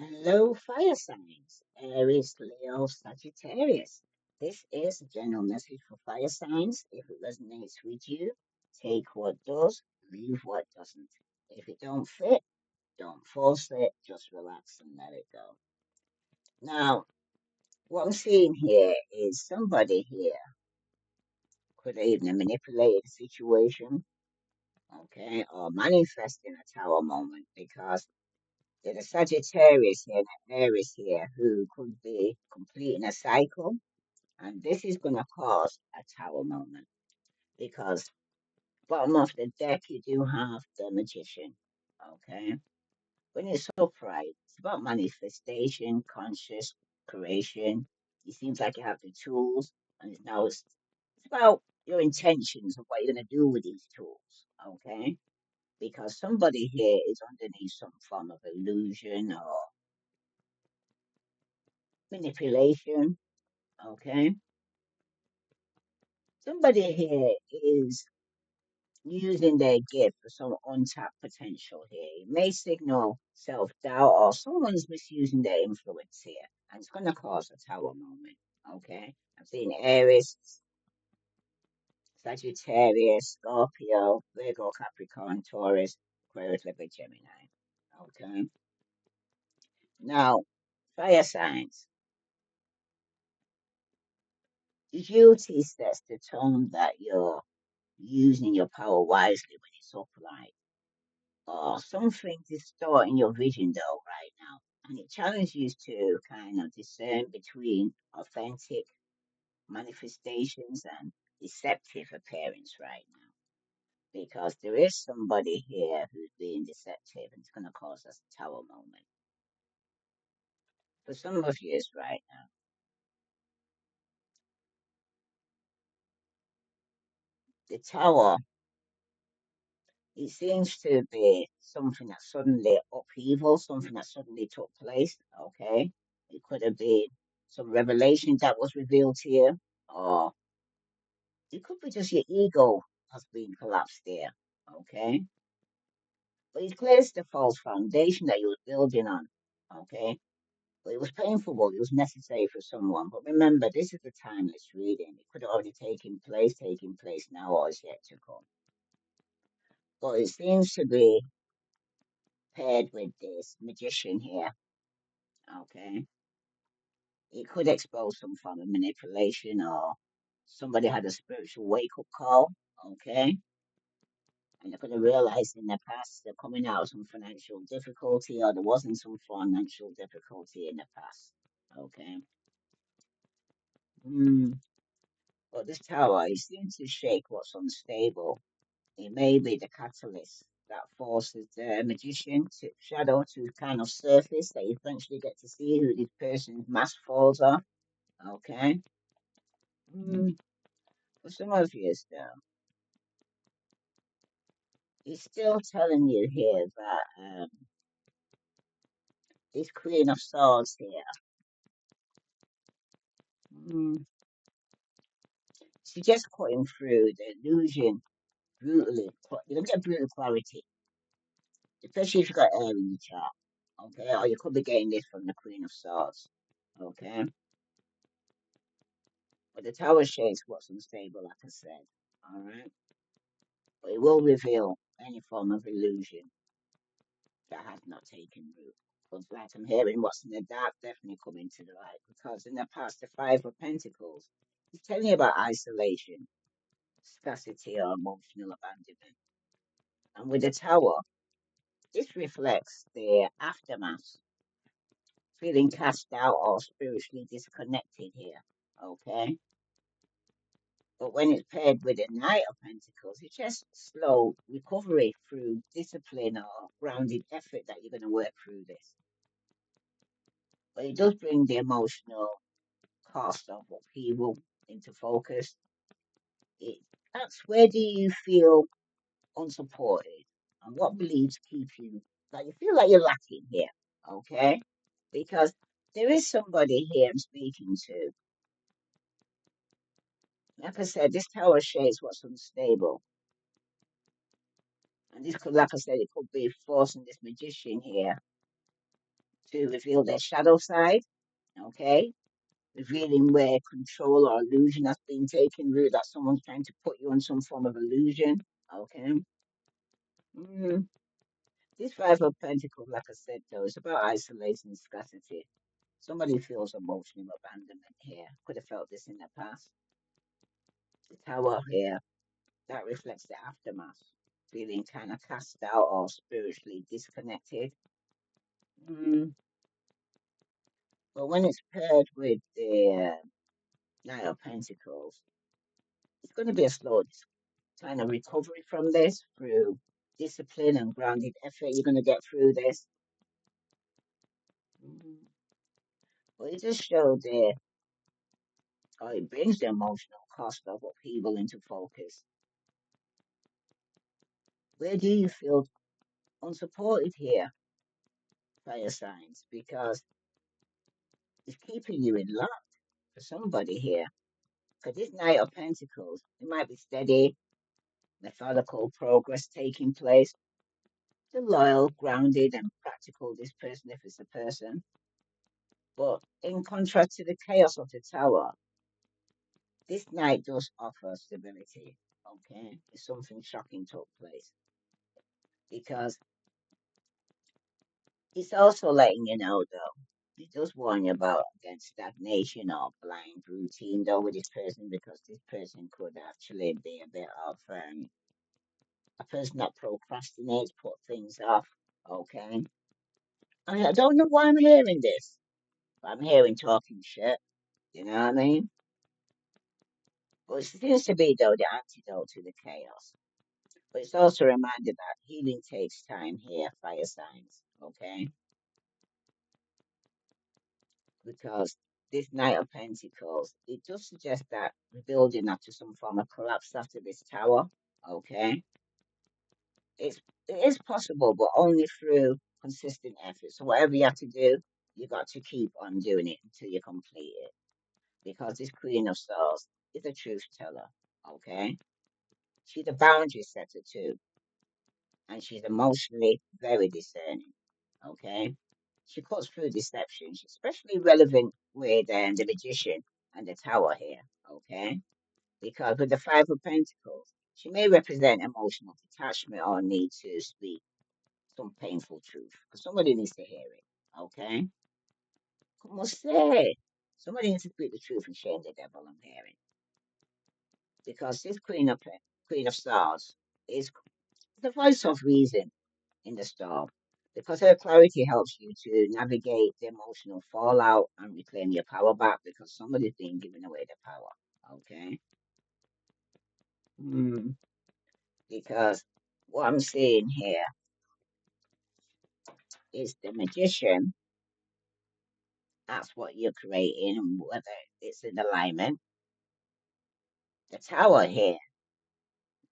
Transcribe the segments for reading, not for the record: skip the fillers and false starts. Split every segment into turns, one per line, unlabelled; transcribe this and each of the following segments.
Hello, fire signs, Aries, Leo, Sagittarius. This is a general message for fire signs. If it resonates with you, take what does, leave what doesn't. If it don't fit, don't force it, just relax and let it go. Now, what I'm seeing here is somebody here could even manipulate the situation, okay, or manifesting a tower moment because there's a Sagittarius here and an Aries here who could be completing a cycle, and this is going to cause a tower moment because bottom of the deck you do have the Magician. Okay, when it's upright, it's about manifestation, conscious creation. It seems like you have the tools, and it's about your intentions of what you're going to do with these tools. Okay, because somebody here is underneath some form of illusion or manipulation. Okay. Somebody here is using their gift for some untapped potential here. It may signal self doubt or someone's misusing their influence here. And it's going to cause a tower moment. Okay. I'm seeing Aries, Sagittarius, Scorpio, Virgo, Capricorn, Taurus, Aquarius, Libra, Gemini. Okay. Now, fire signs. Duty sets the tone that you're using your power wisely when it's upright. Something distorting your vision though right now. And it challenges you to kind of discern between authentic manifestations and deceptive appearance right now. Because there is somebody here who's being deceptive and it's going to cause us a tower moment. For some of you, it's right now. The tower, it seems to be something that suddenly upheaval, something that suddenly took place. Okay. It could have been some revelation that was revealed to you, or it could be just your ego has been collapsed there. Okay. But it clears the false foundation that you was building on. Okay. But it was painful, but it was necessary for someone. But remember, this is a timeless reading. It could have already taking place now, or is yet to come. But it seems to be paired with this magician here. Okay. It could expose some form of manipulation or somebody had a spiritual wake up call. Okay. And they're going to realize in the past they're coming out of some financial difficulty or there wasn't some financial difficulty in the past. Okay. Mm. But this tower, it seems to shake what's unstable. It may be the catalyst that forces the magician to shadow to kind of surface that you eventually get to see who this person's mask falls off. Okay. Mm. For some of you, still, it's still telling you here that this Queen of Swords here. Mm, she's just cutting through the illusion brutally. You don't get brutal clarity, especially if you've got air in your chart. Okay, or you could be getting this from the Queen of Swords. Okay, but the Tower shakes what's unstable, like I said. All right, but it will reveal any form of illusion that has not taken root. Because, like I'm hearing, what's in the dark definitely coming to the light. Because in the past, the Five of Pentacles is telling you about isolation, scarcity, or emotional abandonment. And with the Tower, this reflects the aftermath, feeling cast out or spiritually disconnected here. Okay. But when it's paired with the Knight of Pentacles, it's just slow recovery through discipline or grounded effort that you're going to work through this. But it does bring the emotional cost of upheaval into focus. It That's where do you feel unsupported and what beliefs keep you like you feel like you're lacking here, okay? Because there is somebody here I'm speaking to. Like I said, this tower shades what's unstable. And this could, like I said, it could be forcing this magician here to reveal their shadow side, okay? Revealing where control or illusion has been taken root, that someone's trying to put you on some form of illusion, okay? Mm. This Five of Pentacles, like I said, though, is about isolation and scarcity. Somebody feels emotional abandonment here. Could have felt this in the past. The Tower here, that reflects the aftermath. Feeling kind of cast out or spiritually disconnected. Mm. But when it's paired with the Knight of Pentacles, it's going to be a slow kind of recovery from this through discipline and grounded effort. You're going to get through this. Mm. But it just showed there, it brings the emotional cost of upheaval into focus. Where do you feel unsupported here, fire signs? Because it's keeping you in luck for somebody here. Because this Knight of Pentacles, it might be steady, methodical progress taking place. The loyal, grounded, and practical, this person, if it's a person. But in contrast to the chaos of the Tower, this Knight does offer stability. Okay, if something shocking took place, because it's also letting you know, though, it does warn you about against stagnation or blind routine, though, with this person, because this person could actually be a bit of a person that procrastinates, put things off. Okay, I don't know why I'm hearing this, but I'm hearing talking shit. You know what I mean? But it seems to be, though, the antidote to the chaos. But it's also a reminder that healing takes time here, fire signs. Okay, because this Knight of Pentacles, it does suggest that we're building up to some form of collapse after this tower. Okay, it's it is possible, but only through consistent effort. So whatever you have to do, you got to keep on doing it until you complete it. Because this Queen of Swords is a truth teller. Okay, she's a boundary setter too, and she's emotionally very discerning. Okay, she cuts through deception. She's especially relevant with the magician and the tower here. Okay, because with the Five of Pentacles, she may represent emotional detachment or need to speak some painful truth because somebody needs to hear it. Okay, como say? Somebody needs to speak the truth and shame the devil. I'm hearing because this Queen of Stars is the voice of reason in the storm because her clarity helps you to navigate the emotional fallout and reclaim your power back because somebody's been giving away the power. Okay. Mm, because what I'm seeing here is the magician. That's what you're creating, and whether it's in alignment. The tower here,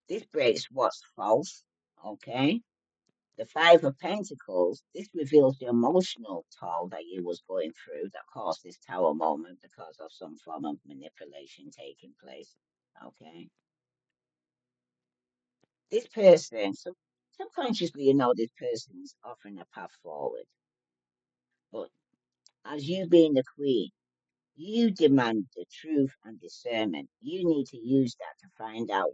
this breaks what's false. Okay. The Five of Pentacles, this reveals the emotional toll that you was going through that caused this tower moment because of some form of manipulation taking place. Okay. This person, subconsciously, you know this person's offering a path forward. But as you being the queen, you demand the truth and discernment. You need to use that to find out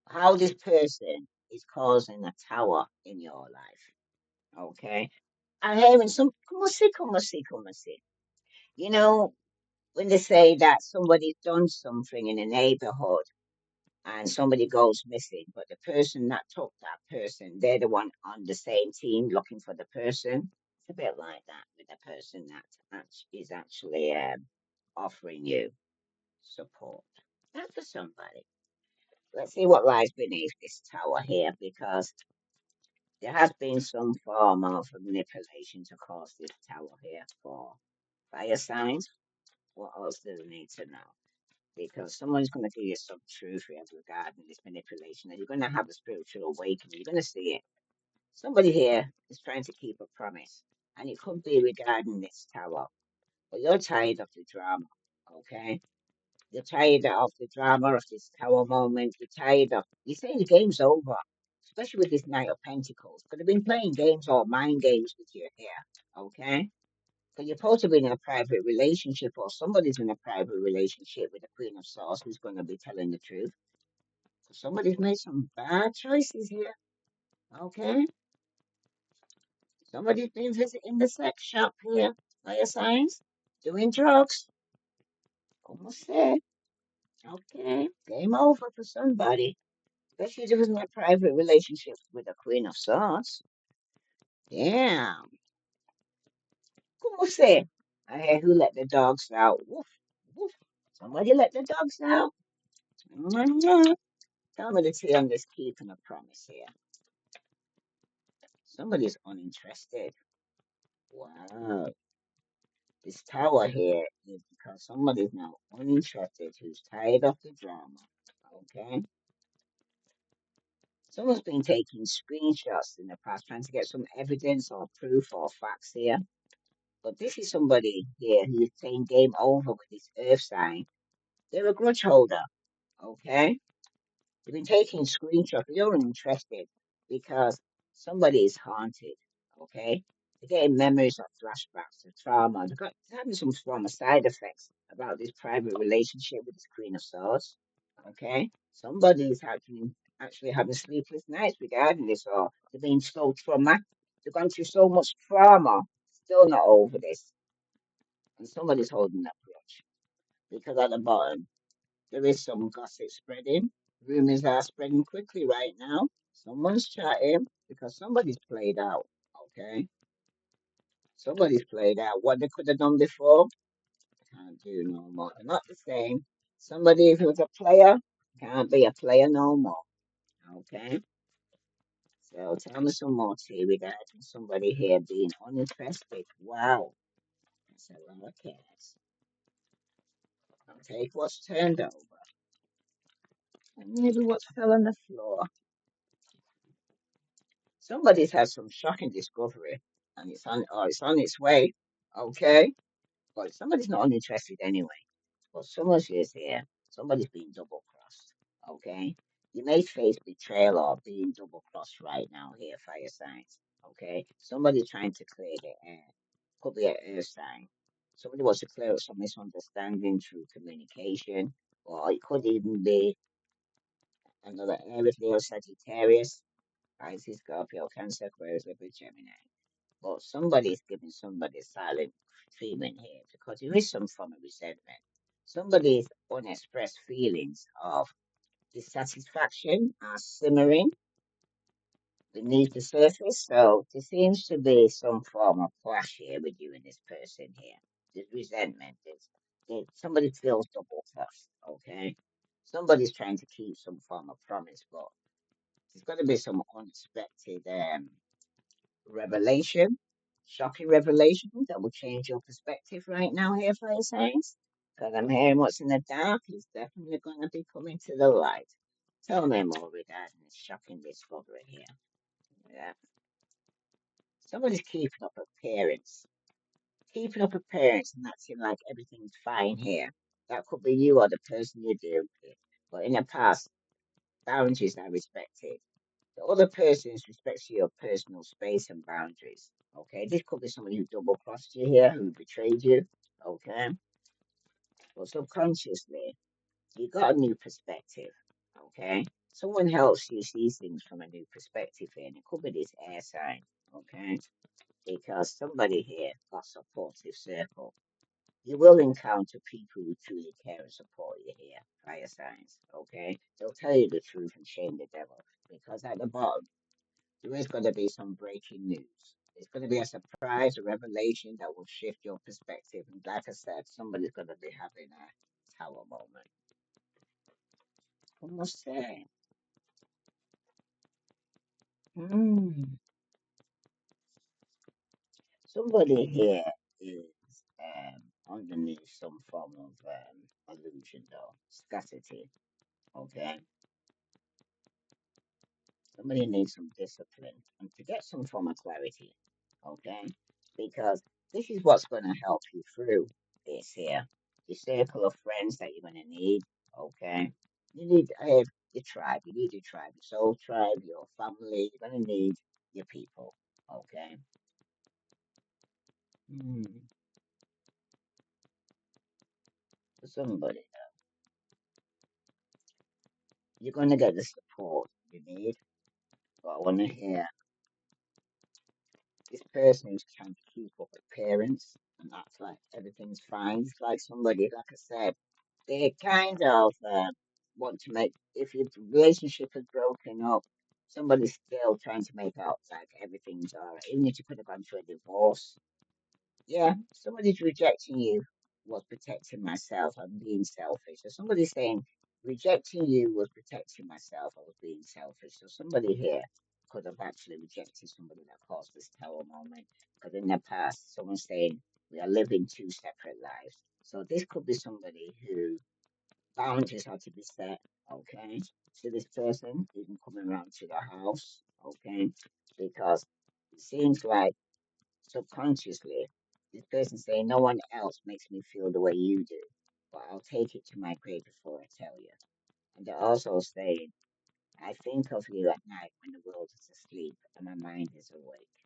how this person is causing a tower in your life. Okay. I'm having some, como si. You know, when they say that somebody's done something in a neighborhood and somebody goes missing, but the person that took that person, they're the one on the same team looking for the person. It's a bit like that with the person that is actually offering you support. That's for somebody. Let's see what lies beneath this tower here, because there has been some form of manipulation to cause this tower here for fire signs. What else do they need to know? Because someone's going to give you some truth here regarding this manipulation, and you're going to have a spiritual awakening. You're going to see it. Somebody here is trying to keep a promise, and it could be regarding this tower, but you're tired of the drama, okay? You're tired of the drama of this tower moment. You're tired of, you say the game's over. especially with this Knight of Pentacles. Could have been playing games or mind games with you here, okay? Because you're supposed to be in a private relationship, or somebody's in a private relationship with the Queen of Swords who's going to be telling the truth. So somebody's made some bad choices here, okay? Somebody's been visiting the sex shop here, fire signs, doing drugs. Almost said, okay, game over for somebody. Especially if it was in a private relationship with the Queen of Swords. Damn. Como say? I hear who let the dogs out. Woof, woof. Somebody let the dogs out. Mm-hmm. Tell me the tea on this keeping a promise here. Somebody's uninterested. Wow. This tower here is because somebody's now uninterested who's tired of the drama. Okay? Someone's been taking screenshots in the past trying to get some evidence or proof or facts here. But this is somebody here who's saying game over with this earth sign. They're a grudge holder. Okay? They've been taking screenshots. They're uninterested because somebody is haunted. Okay? They're getting memories of flashbacks of trauma. They're having some form of side effects about this private relationship with this Queen of Swords. Okay? Somebody is actually having sleepless nights regarding this, or they're being so traumatic. They've gone through so much trauma, still not over this. And somebody's holding that grudge. Because at the bottom, there is some gossip spreading. Rumors are spreading quickly right now. Someone's chatting because somebody's played out. Okay? Somebody's played out. What they could have done before, can't do no more. They're not the same. Somebody who's a player can't be a player no more. Okay? So tell me some more, T, regarding somebody here being uninterested. Wow. That's a lot of cats. I'll take what's turned over. And maybe what fell on the floor. Somebody's had some shocking discovery, and it's on its way. Okay, but somebody's not uninterested anyway. But someone is here. Somebody's being double crossed. Okay, you may face betrayal or being double crossed right now here, fire signs. Okay, somebody trying to clear the air. Could be an air sign. Somebody wants to clear up some misunderstanding through communication, or it could even be another Aries, Leo, Sagittarius, Pisces, Scorpio, Cancer, Aquarius, Libra, Gemini. But somebody's giving somebody silent treatment here because there is some form of resentment. Somebody's unexpressed feelings of dissatisfaction are simmering beneath the surface. So there seems to be some form of clash here with you and this person here. There's resentment. Somebody feels double crossed. Okay. Somebody's trying to keep some form of promise, but there's going to be some unexpected revelation, shocking revelation that will change your perspective right now here, fire signs. Because I'm hearing what's in the dark is definitely going to be coming to the light. Tell me more regarding this shocking discovery here. Yeah. Somebody's keeping up appearance. Keeping up appearance and acting like everything's fine here. That could be you or the person you deal with. But in the past, boundaries are respected. The other person respects your personal space and boundaries. Okay, this could be somebody who double crossed you here, who betrayed you. Okay, but subconsciously, you got a new perspective. Okay, someone helps you see things from a new perspective here, and it could be this air sign. Okay, because somebody here got supportive circle. You will encounter people who truly care and support you here, fire signs. Okay, they'll tell you the truth and shame the devil because at the bottom there is going to be some breaking news. It's going to be a surprise, a revelation that will shift your perspective. And like I said, somebody's going to be having a tower moment. What must say? Hmm. Somebody here is underneath some form of illusion, though. Scarcity. Okay. Somebody needs some discipline and to get some form of clarity. Okay. Because this is what's going to help you through this here. The circle of friends that you're going to need. Okay. You need your tribe. You need your tribe, your soul tribe, your family. You're gonna need your people. Okay. Mm. For somebody, you're gonna get the support you need. But I wanna hear this person who's trying to keep up appearance and act like everything's fine. It's like somebody, like I said, they kind of want to make, if your relationship is broken up, somebody's still trying to make out like everything's all right. Even if you could have gone through a divorce, yeah, somebody's rejecting you was protecting myself. I'm being selfish. So somebody's saying rejecting you was protecting myself. I was being selfish. So somebody here could have actually rejected somebody that caused this tower moment. Because in the past, someone's saying we are living two separate lives. So this could be somebody who boundaries have to be set. Okay, so this person isn't coming around to the house. Okay, because it seems like subconsciously, this person saying, no one else makes me feel the way you do, but I'll take it to my grave before I tell you. And they're also saying, I think of you at night when the world is asleep and my mind is awake.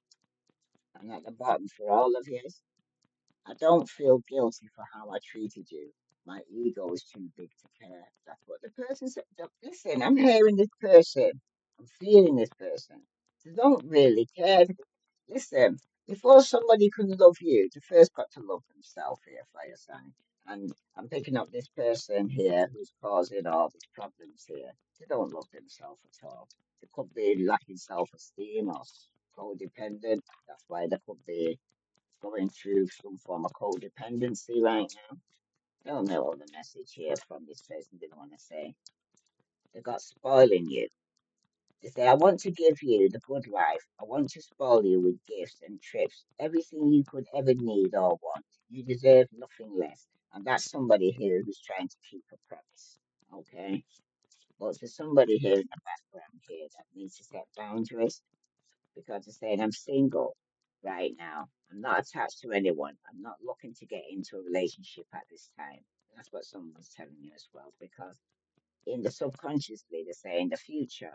And at the bottom for all of you, I don't feel guilty for how I treated you. My ego is too big to care. That's what the person said. Listen, I'm hearing this person. I'm feeling this person. They don't really care. Listen, before somebody can love you, they first got to love themselves here, fire sign. And I'm picking up this person here who's causing all these problems here. They don't love themselves at all. They could be lacking self-esteem or codependent. That's why they could be going through some form of codependency right now. I don't know what the message here from this person didn't want to say. They got spoiling you. They say, I want to give you the good life. I want to spoil you with gifts and trips, everything you could ever need or want. You deserve nothing less. And that's somebody here who's trying to keep a promise. Okay? But there's somebody here in the background here that needs to set boundaries because they're saying, I'm single right now. I'm not attached to anyone. I'm not looking to get into a relationship at this time. That's what someone's telling you as well, because in the subconsciously, they say in the future,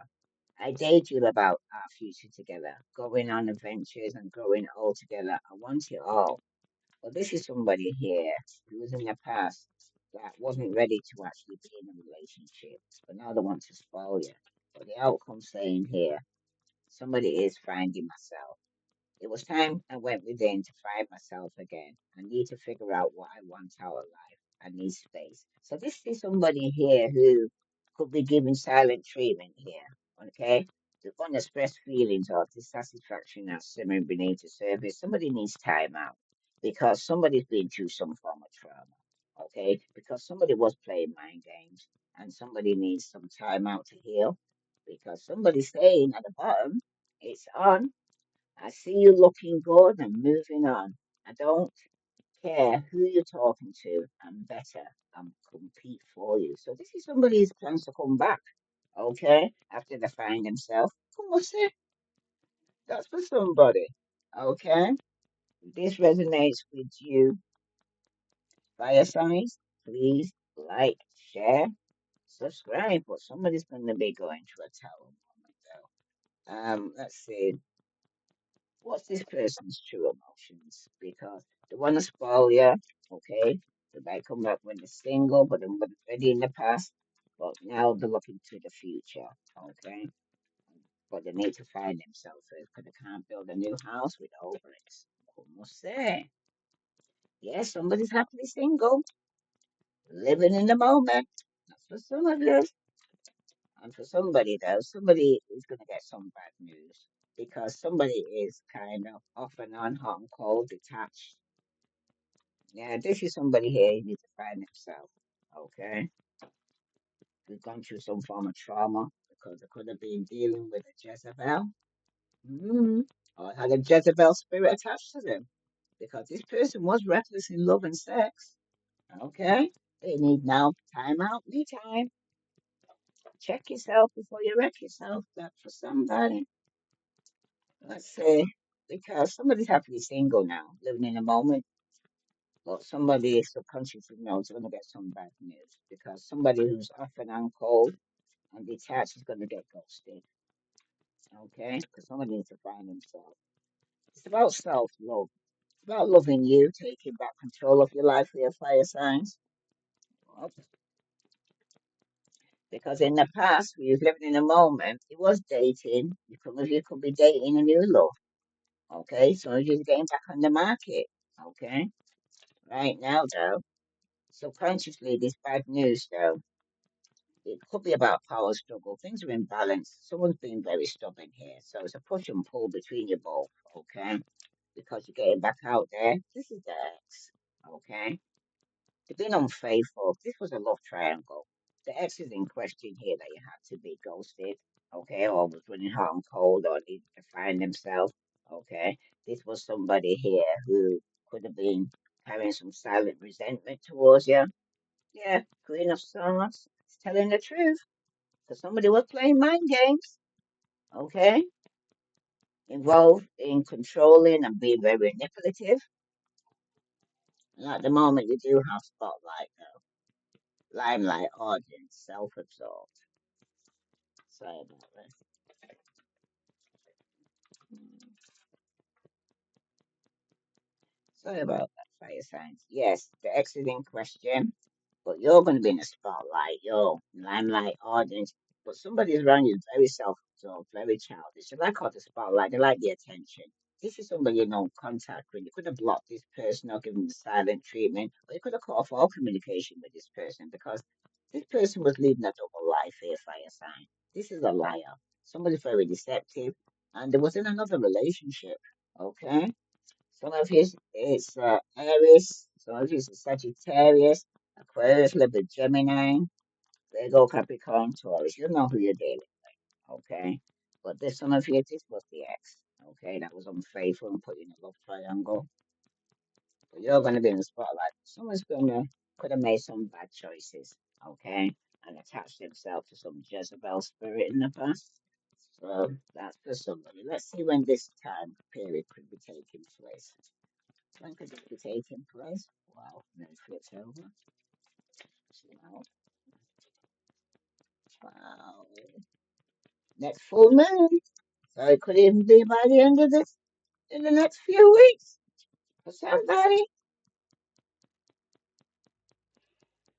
I daydream about our future together, going on adventures and growing old together. I want it all. But this is somebody here who was in the past that wasn't ready to actually be in a relationship, but now they want to spoil you. But the outcome saying here, somebody is finding myself. It was time I went within to find myself again. I need to figure out what I want out of life. I need space. So this is somebody here who could be giving silent treatment here. Okay? The unexpressed feelings of dissatisfaction that's simmering beneath the surface. Somebody needs time out because somebody's been through some form of trauma. Okay? Because somebody was playing mind games and somebody needs some time out to heal. Because somebody's saying at the bottom, it's on. I see you looking good and moving on. I don't care who you're talking to. I'm better. I'm compete for you. So this is somebody who's plans to come back. Okay, after they find themselves. Come say that's for somebody. Okay, if this resonates with you, fire signs, please like, share, subscribe. But somebody's going to be going to a tower moment though. Let's see. What's this person's true emotions? Because they want to spoil you, okay? They might come back when they're single, but they're already in the past. But now they're looking to the future, okay? But they need to find themselves first because they can't build a new house with old bricks. Como say? Yes, somebody's happily single, living in the moment. That's for some of you. And for somebody, though, somebody is going to get some bad news because somebody is kind of off and on, hot and cold, detached. Yeah, this is somebody here who needs to find themselves. Okay, we've gone through some form of trauma because they could have been dealing with a Jezebel, mm, or had a Jezebel spirit attached to them because this person was reckless in love and sex. Okay, they need now time out, me time. Check yourself before you wreck yourself. That's for somebody. Let's see, because somebody's happily single now, living in a moment. But somebody subconsciously knows they're going to get some bad news because somebody who's off and on cold. And detached is going to get ghosted. Okay? Because somebody needs to find themselves. It's about self love. It's about loving you, taking back control of your life for your fire signs. Well, because in the past, we was living in a moment, it was dating. You could be dating a new love. Okay? So you're just getting back on the market. Okay? Right now, though, subconsciously, this bad news, though, it could be about power struggle. Things are in balance. Someone's being very stubborn here. So it's a push and pull between you both. Okay? Because you're getting back out there. This is the ex. Okay? They've been unfaithful. This was a love triangle. The ex is in question here that you had to be ghosted, okay, or was running hot and cold, or needed to find themselves, okay. This was somebody here who could have been carrying some silent resentment towards you. Yeah, Queen of Swords is telling the truth. Because somebody was playing mind games, okay, involved in controlling and being very manipulative. And at the moment, you do have spotlight, though. Limelight, audience, self absorbed. Sorry about this. Sorry about that, fire signs. Yes, the exit in question, but you're going to be in the spotlight. You're limelight audience, but somebody around you is very self-absorbed, very childish. They like all the spotlight. They like the attention. This is somebody you don't contact with. You could have blocked this person or given them silent treatment, or you could have cut off all communication with this person because this person was leading a double life here, fire sign. This is a liar. Somebody's very deceptive, and there was in another relationship. Okay. Some of his is Aries, some of his is Sagittarius, Aquarius, Libra, Gemini, Virgo, Capricorn, Taurus. You know who you're dealing with, okay? But there's some of you, this was the ex, okay? That was unfaithful and put you in a love triangle. But you're going to be in the spotlight. Someone's going to could have made some bad choices, okay? And attached themselves to some Jezebel spirit in the past. So that's for somebody. Let's see when this time period could be taking place. When could this be taking place? Wow, then flips over. Wow, wow. Next full moon. So it could even be by the end of this, in the next few weeks. For somebody,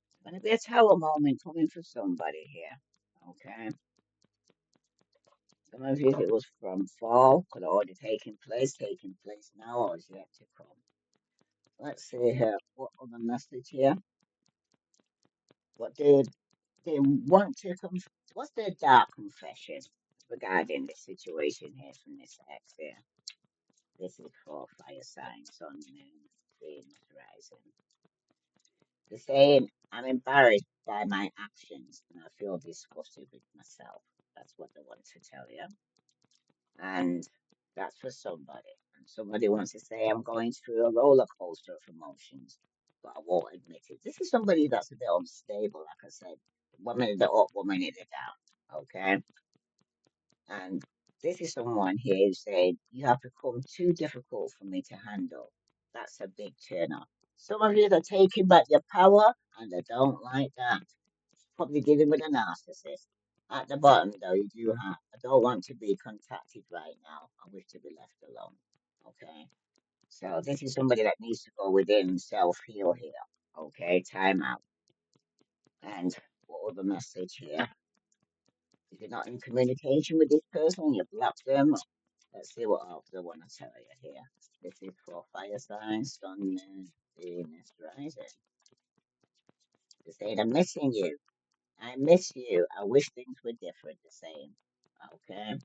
it's going to be a tower moment coming for somebody here. Okay. Some of you, if it was from fall, could have already taking place now, or is yet to come. Let's see here. What other message here? What did they want to what's their dark confession regarding this situation here from this ex here? This is for fire signs, sun, moon, Venus rising. They're saying, I'm embarrassed by my actions and I feel disgusted with myself. That's what they want to tell you. And that's for somebody. And somebody wants to say, I'm going through a roller coaster of emotions, but I won't admit it. This is somebody that's a bit unstable, like I said. One minute they're up, one minute they're down. Okay. And this is someone here who said, you have become too difficult for me to handle. That's a big turn off. Some of you are taking back your power and they don't like that. Probably dealing with a narcissist. At the bottom, though, you do have, I don't want to be contacted right now. I wish to be left alone. Okay. So this is somebody that needs to go within self heal here. Okay. Time out. And what other message here? If you're not in communication with this person, you block them. Let's see what else I want to tell you here. This is for fire signs, sun, moon, Venus, rising. They say, I'm missing you. I miss you. I wish things were different, the same. Okay.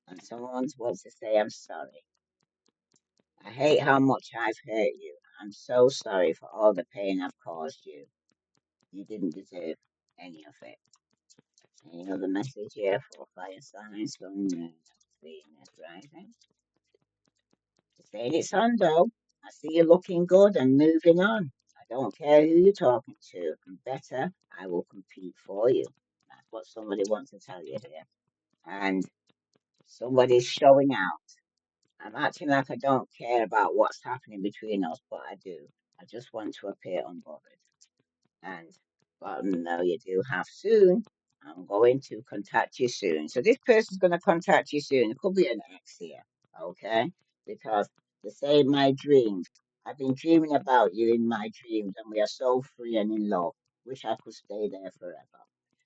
And someone wants to say, I'm sorry. I hate how much I've hurt you. I'm so sorry for all the pain I've caused you. You didn't deserve any of it. Any other message here for fire signs, sun, moon, Venus, rising? Saying it's on though. I see you looking good and moving on. I don't care who you're talking to. And better, I will compete for you. That's what somebody wants to tell you here. And somebody's showing out. I'm acting like I don't care about what's happening between us, but I do. I just want to appear unbothered. And, but no, you do have soon. I'm going to contact you soon. So this person's going to contact you soon. It could be an ex here, okay? Because they say my dreams. I've been dreaming about you in my dreams, and we are so free and in love. Wish I could stay there forever.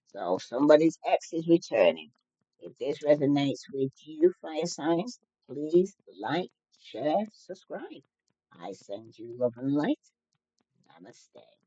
So somebody's ex is returning. If this resonates with you, fire signs, please like, share, subscribe. I send you love and light. Namaste.